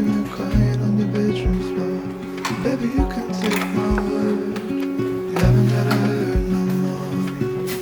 and crying on your bedroom floor. Baby, you can take my word. You haven't gotta hurt no more.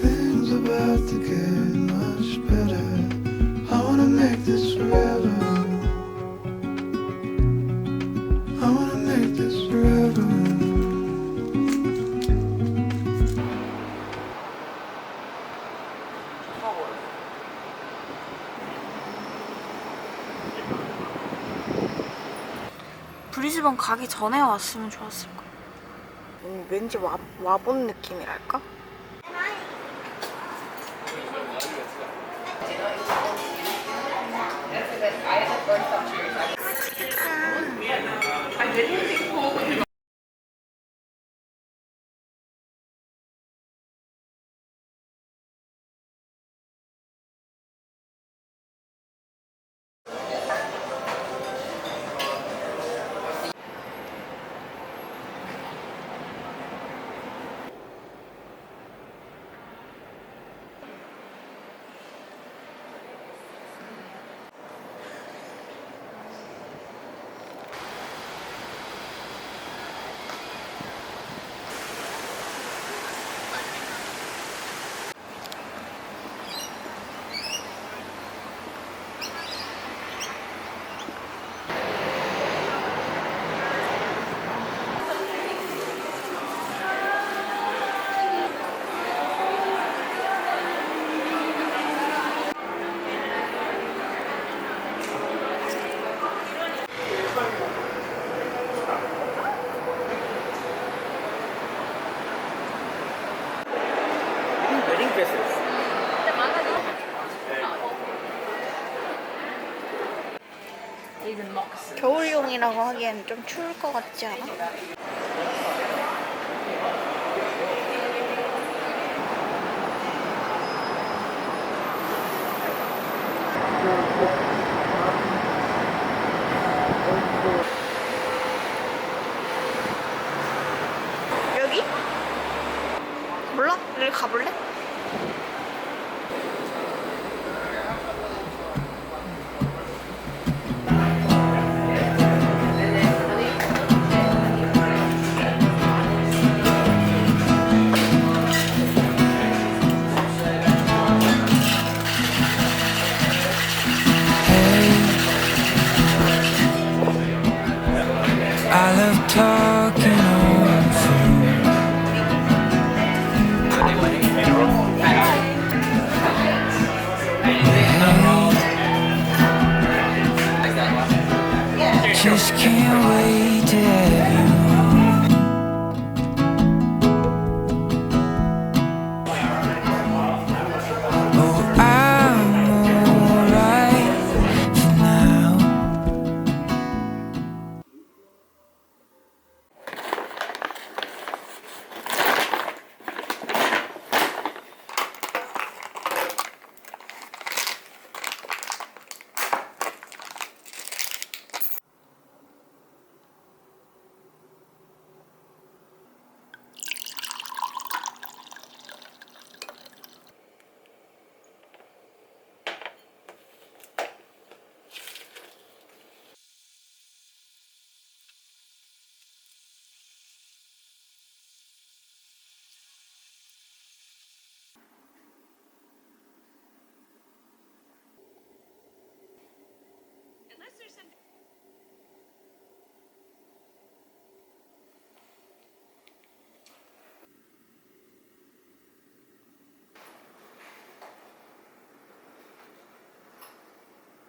Things about to get much better. I wanna make this forever. I wanna make this forever. 브리즈번 가기 전에 왔으면 좋았을 거야. 왠지 와본 느낌이랄까? 겨울용이라고 하기엔 좀 추울 것 같지 않아? 여기? 몰라? 여기 가볼래? I love talking on the phone. Just can't wait to have you home. Oh, I'm alright for now.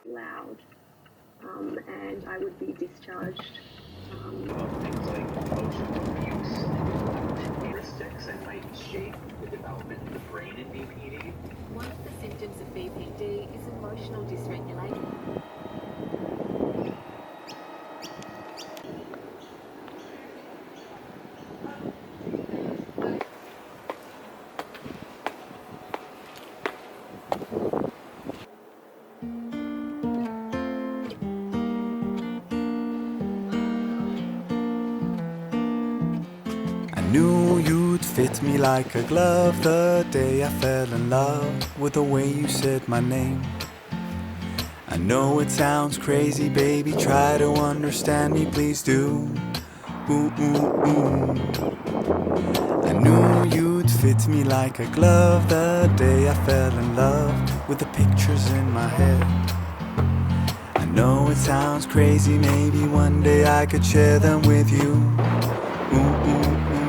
Loud, and I would be discharged. Things like emotional abuse and heuristics that might shape the development of the brain in BPD. One of the symptoms of BPD is emotional dysregulation. Knew you'd fit me like a glove the day I fell in love with the way you said my name. I know it sounds crazy, baby, try to understand me, please do. Ooh, ooh, ooh. I knew you'd fit me like a glove the day I fell in love with the pictures in my head. I know it sounds crazy, maybe one day I could share them with you. Ooh, ooh, ooh.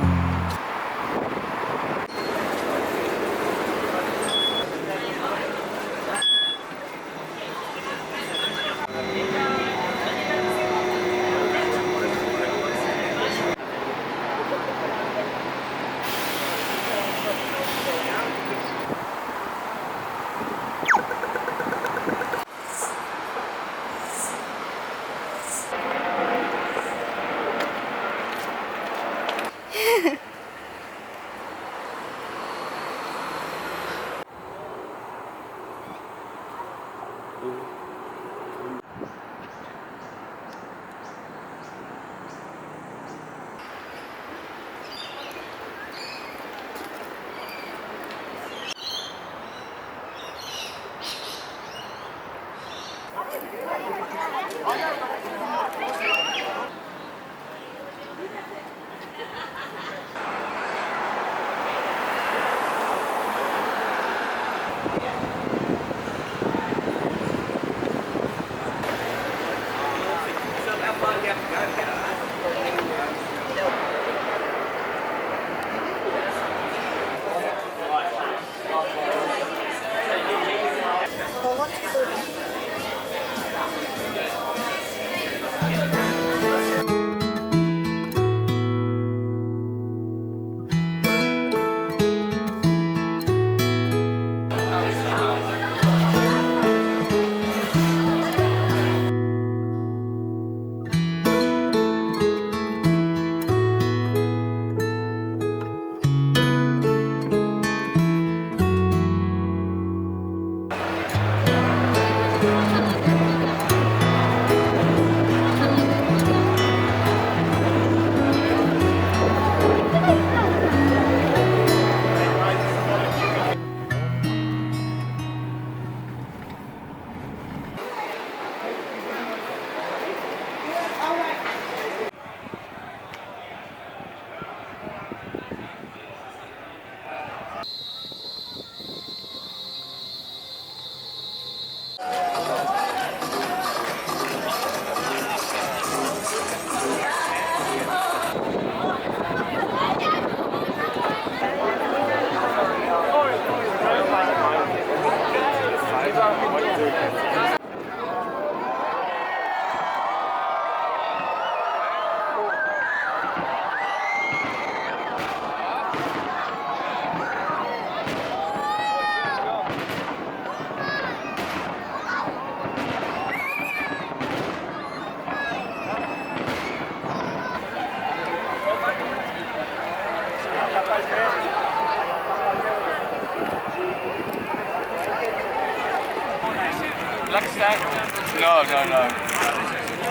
Black sandal? No, no, no.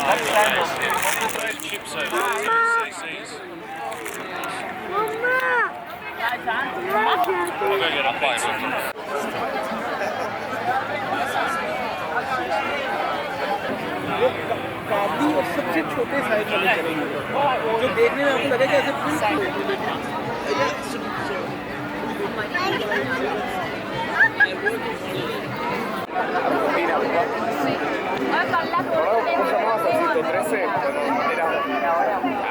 Black sandal. Chips I'll go get it. काबली और सबसे छोटे size वाले करेंगे जो देखने में आपको लगेगा जैसे Era